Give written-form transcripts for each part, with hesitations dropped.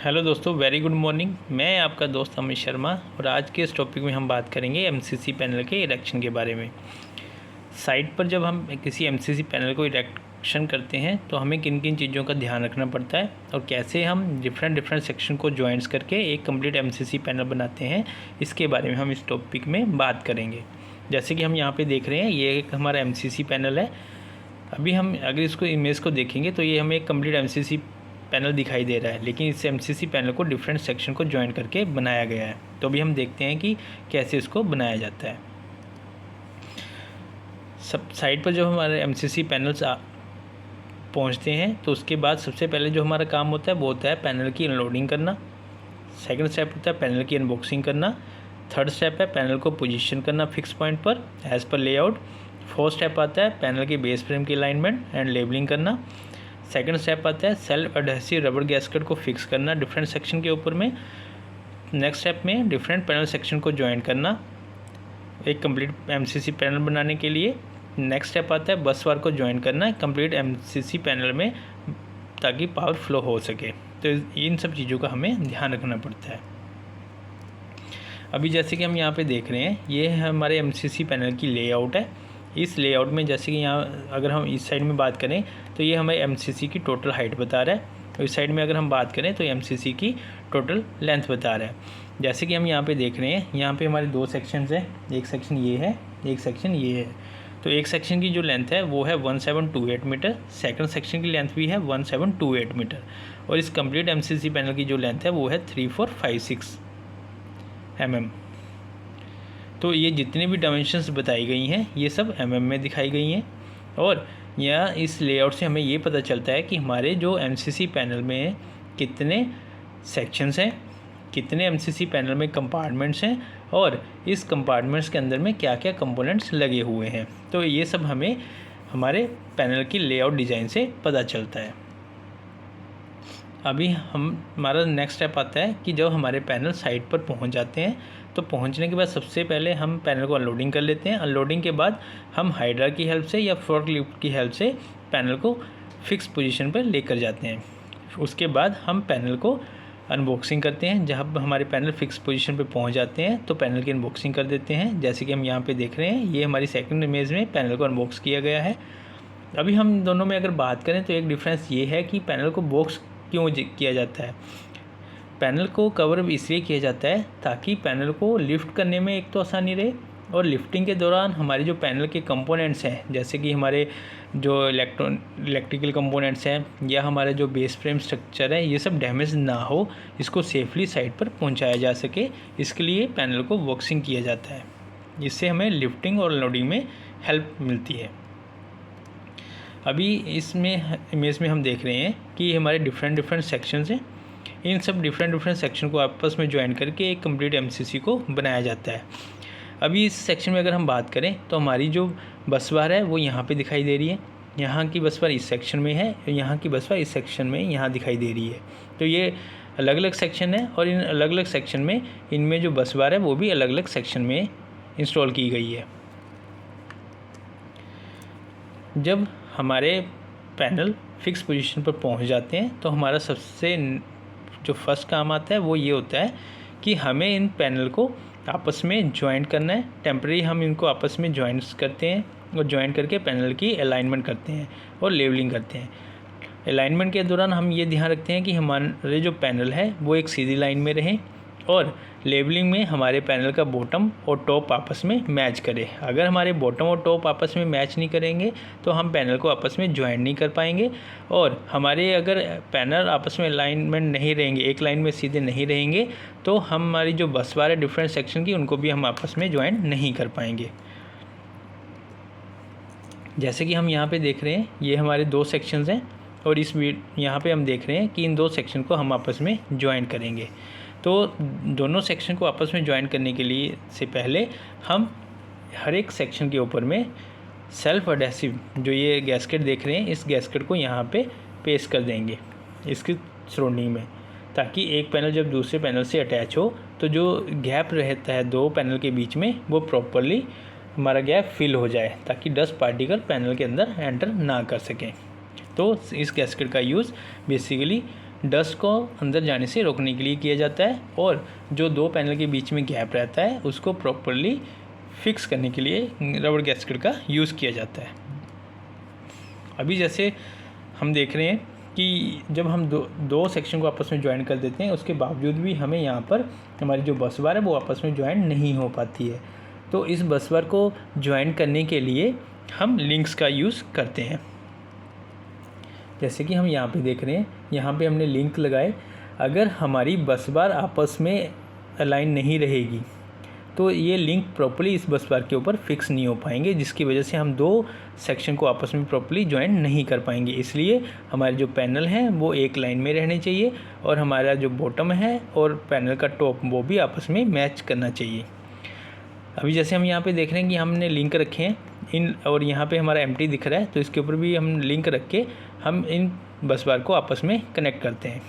Hello दोस्तों, very good morning. मैं आपका दोस्त अमित शर्मा और आज के इस टॉपिक में हम बात करेंगे एमसीसी पैनल के इरेक्शन के बारे में। साइट पर जब हम किसी एमसीसी पैनल को इरेक्शन करते हैं तो हमें किन किन चीज़ों का ध्यान रखना पड़ता है और कैसे हम डिफरेंट सेक्शन को जॉइंट्स करके एक कंप्लीट एमसीसी पैनल बनाते हैं, इसके बारे में हम इस टॉपिक में बात करेंगे। जैसे कि हम यहाँ पर देख रहे हैं, ये एक हमारा एमसीसी पैनल है। अभी हम अगर इसको इमेज को देखेंगे तो ये हमें एक कंप्लीट एमसीसी पैनल दिखाई दे रहा है, लेकिन इस एमसीसी पैनल को डिफरेंट सेक्शन को ज्वाइन करके बनाया गया है। तो अभी हम देखते हैं कि कैसे इसको बनाया जाता है। सब साइड पर जब हमारे एमसीसी पैनल्स पहुंचते हैं तो उसके बाद सबसे पहले जो हमारा काम होता है वो होता है पैनल की अनलोडिंग करना। सेकंड स्टेप होता है पैनल की अनबॉक्सिंग करना। थर्ड स्टेप है पैनल को पोजीशन करना फिक्स पॉइंट पर as per layout. Fourth step आता है पैनल के बेस फ्रेम की अलाइनमेंट एंड लेबलिंग करना। सेकंड स्टेप आता है सेल्फ एडहेसिव रबर गैस्केट को फिक्स करना डिफरेंट सेक्शन के ऊपर में। नेक्स्ट स्टेप में डिफरेंट पैनल सेक्शन को ज्वाइन करना एक कंप्लीट एमसीसी पैनल बनाने के लिए। नेक्स्ट स्टेप आता है बस बार को ज्वाइन करना कंप्लीट एमसीसी पैनल में ताकि पावर फ्लो हो सके। तो इन सब चीज़ों का हमें ध्यान रखना पड़ता है। अभी जैसे कि हम यहाँ पे देख रहे हैं, ये है हमारे एमसीसी पैनल की लेआउट है। इस लेआउट में जैसे कि यहाँ अगर हम इस साइड में बात करें तो ये हमें एमसीसी की टोटल हाइट बता रहा है, और इस साइड में अगर हम बात करें तो एमसीसी की टोटल लेंथ बता रहा है। जैसे कि हम यहाँ पे देख रहे हैं, यहाँ पे हमारे दो सेक्शंस हैं, एक सेक्शन ये है, एक सेक्शन ये है। तो एक सेक्शन की जो लेंथ है वो है 1728 मीटर, सेकंड सेक्शन की लेंथ भी है 1728 मीटर, और इस कंप्लीट एमसीसी पैनल की जो लेंथ है वो है 3456 mm। तो ये जितनी भी डायमेंशंस बताई गई हैं ये सब mm में दिखाई गई हैं। और यहाँ इस लेआउट से हमें ये पता चलता है कि हमारे जो एमसीसी पैनल में कितने सेक्शंस हैं, कितने एमसीसी पैनल में कंपार्टमेंट्स हैं, और इस कंपार्टमेंट्स के अंदर में क्या क्या कंपोनेंट्स लगे हुए हैं। तो ये सब हमें हमारे पैनल की लेआउट डिज़ाइन से पता चलता है। अभी हमारा नेक्स्ट स्टेप आता है कि जब हमारे पैनल साइट पर पहुंच जाते हैं तो पहुंचने के बाद सबसे पहले हम पैनल को अनलोडिंग कर लेते हैं। अनलोडिंग के बाद हम हाइड्रा की हेल्प से या फोर्क लिफ्ट की हेल्प से पैनल को फिक्स पोजीशन पर लेकर जाते हैं। उसके बाद हम पैनल को अनबॉक्सिंग करते हैं। जब हमारे पैनल फिक्स पोजीशन पर पहुंच जाते हैं तो पैनल की अनबॉक्सिंग कर देते हैं। जैसे कि हम यहाँ पर देख रहे हैं, ये हमारी सेकेंड इमेज में पैनल को अनबॉक्स किया गया है। अभी हम दोनों में अगर बात करें तो एक डिफरेंस ये है कि पैनल को बॉक्स क्यों किया जाता है। पैनल को कवर इसलिए किया जाता है ताकि पैनल को लिफ्ट करने में एक तो आसानी रहे, और लिफ्टिंग के दौरान हमारे जो पैनल के कंपोनेंट्स हैं, जैसे कि हमारे जो इलेक्ट्रिकल कंपोनेंट्स हैं या हमारे जो बेस फ्रेम स्ट्रक्चर है, ये सब डैमेज ना हो, इसको सेफली साइट पर पहुंचाया जा सके, इसके लिए पैनल को बॉक्सिंग किया जाता है। इससे हमें लिफ्टिंग और लोडिंग में हेल्प मिलती है। अभी इसमें इमेज में हम देख रहे हैं कि हमारे डिफरेंट सेक्शंस हैं। इन सब डिफरेंट सेक्शन को आपस में ज्वाइन करके एक कंप्लीट एमसीसी को बनाया जाता है। अभी इस सेक्शन में अगर हम बात करें तो हमारी जो बस बार है वो यहाँ पे दिखाई दे रही है। यहाँ की बस बार इस सेक्शन में है, यहाँ की बस बार इस सेक्शन में यहाँ दिखाई दे रही है। तो ये अलग अलग सेक्शन है, और इन अलग अलग सेक्शन में इनमें जो बस बार है वो भी अलग अलग सेक्शन में इंस्टॉल की गई है। जब हमारे पैनल फिक्स पोजीशन पर पहुंच जाते हैं तो हमारा सबसे जो फर्स्ट काम आता है वो ये होता है कि हमें इन पैनल को आपस में ज्वाइंट करना है। टेम्परेरी हम इनको आपस में ज्वाइंट्स करते हैं और ज्वाइंट करके पैनल की अलाइनमेंट करते हैं और लेवलिंग करते हैं। अलाइनमेंट के दौरान हम ये ध्यान रखते हैं कि हमारे जो पैनल है वो एक सीधी लाइन में रहें, और लेबलिंग में हमारे पैनल का बॉटम और टॉप आपस में मैच करे। अगर हमारे बॉटम और टॉप आपस में मैच नहीं करेंगे तो हम पैनल को आपस में ज्वाइन नहीं कर पाएंगे, और हमारे अगर पैनल आपस में अलाइनमेंट नहीं रहेंगे, एक लाइन में सीधे नहीं रहेंगे, तो हमारी जो बस बार है डिफरेंट सेक्शन की, उनको भी हम आपस में ज्वाइन नहीं कर पाएंगे। जैसे कि हम यहाँ पे देख रहे हैं, ये हमारे दो सेक्शंस हैं, और यहाँ पे हम देख रहे हैं कि इन दो सेक्शन को हम आपस में ज्वाइन करेंगे। तो दोनों सेक्शन को आपस में ज्वाइन करने के लिए से पहले हम हर एक सेक्शन के ऊपर में सेल्फ एडहेसिव जो ये गैस्केट देख रहे हैं, इस गैस्केट को यहाँ पे पेस्ट कर देंगे इसकी सराउंडिंग में, ताकि एक पैनल जब दूसरे पैनल से अटैच हो तो जो गैप रहता है दो पैनल के बीच में वो प्रॉपरली हमारा गैप फिल हो जाए, ताकि डस्ट पार्टिकल पैनल के अंदर एंटर ना कर सकें। तो इस गैस्केट का यूज़ बेसिकली डस्ट को अंदर जाने से रोकने के लिए किया जाता है, और जो दो पैनल के बीच में गैप रहता है उसको प्रॉपरली फिक्स करने के लिए रबर गैस्केट का यूज़ किया जाता है। अभी जैसे हम देख रहे हैं कि जब हम दो सेक्शन को आपस में ज्वाइन कर देते हैं, उसके बावजूद भी हमें यहाँ पर हमारी जो बस बार है वो आपस में ज्वाइन नहीं हो पाती है। तो इस बस बार को ज्वाइन करने के लिए हम लिंक्स का यूज़ करते हैं। जैसे कि हम यहाँ पे देख रहे हैं, यहाँ पे हमने लिंक लगाए। अगर हमारी बस बार आपस में अलाइन नहीं रहेगी तो ये लिंक प्रॉपर्ली इस बस बार के ऊपर फिक्स नहीं हो पाएंगे, जिसकी वजह से हम दो सेक्शन को आपस में प्रॉपर्ली ज्वाइन नहीं कर पाएंगे। इसलिए हमारे जो पैनल हैं वो एक लाइन में रहने चाहिए, और हमारा जो बॉटम है और पैनल का टॉप वो भी आपस में मैच करना चाहिए। अभी जैसे हम यहाँ पे देख रहे हैं कि हमने लिंक रखे हैं इन, और यहाँ पे हमारा एम्प्टी दिख रहा है, तो इसके ऊपर भी हम लिंक रख के हम इन बस बार को आपस में कनेक्ट करते हैं।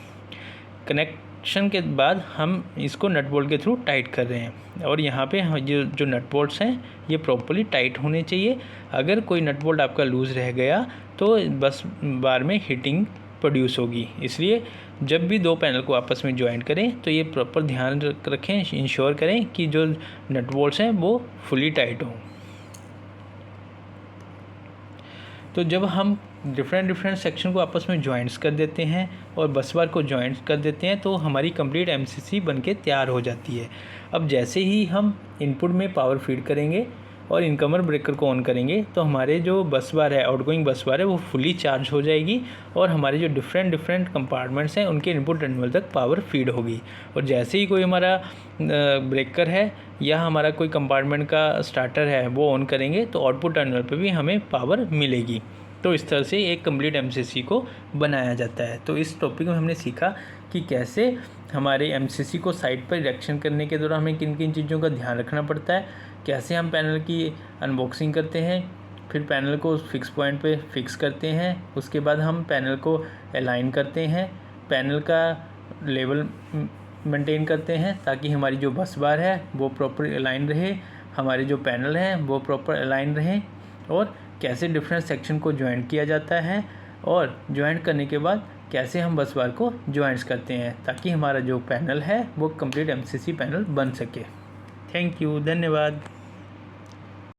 कनेक्शन के बाद हम इसको नट बोल्ट के थ्रू टाइट कर रहे हैं, और यहाँ पे जो नट बोल्ट्स हैं ये प्रॉपर्ली टाइट होने चाहिए। अगर कोई नट बोल्ट आपका लूज़ रह गया तो बस बार में हीटिंग प्रोड्यूस होगी। इसलिए जब भी दो पैनल को आपस में ज्वाइन करें तो ये प्रॉपर ध्यान रखें, इंश्योर करें कि जो नट बोल्ट्स हैं वो फुली टाइट हों। तो जब हम डिफरेंट सेक्शन को आपस में ज्वाइंट्स कर देते हैं और बस बार को ज्वाइंट्स कर देते हैं तो हमारी कंप्लीट एमसीसी बनके तैयार हो जाती है। अब जैसे ही हम इनपुट में पावर फीड करेंगे और इनकमर ब्रेकर को ऑन करेंगे तो हमारे जो बस बार है, आउटगोइंग बस बार है, वो फुली चार्ज हो जाएगी, और हमारे जो डिफरेंट कंपार्टमेंट्स हैं उनके इनपुट टर्मिनल तक पावर फीड होगी। और जैसे ही कोई हमारा ब्रेकर है या हमारा कोई कंपार्टमेंट का स्टार्टर है वो ऑन करेंगे तो आउटपुट टर्मिनल पर भी हमें पावर मिलेगी। तो इस तरह से एक कंप्लीट एमसीसी को बनाया जाता है। तो इस टॉपिक में हमने सीखा कि कैसे हमारे एमसीसी को साइट पर इरेक्शन करने के दौरान हमें किन किन चीज़ों का ध्यान रखना पड़ता है, कैसे हम पैनल की अनबॉक्सिंग करते हैं, फिर पैनल को फिक्स पॉइंट पे फिक्स करते हैं, उसके बाद हम पैनल को अलाइन करते हैं, पैनल का लेवल मेंटेन करते हैं ताकि हमारी जो बस बार है वो प्रॉपर अलाइन रहे, हमारे जो पैनल हैं वो प्रॉपर अलाइन रहें, और कैसे डिफरेंट सेक्शन को ज्वाइंट किया जाता है, और ज्वाइंट करने के बाद कैसे हम बस बार को ज्वाइंट्स करते हैं ताकि हमारा जो पैनल है वो कंप्लीट एमसीसी पैनल बन सके। थैंक यू, धन्यवाद।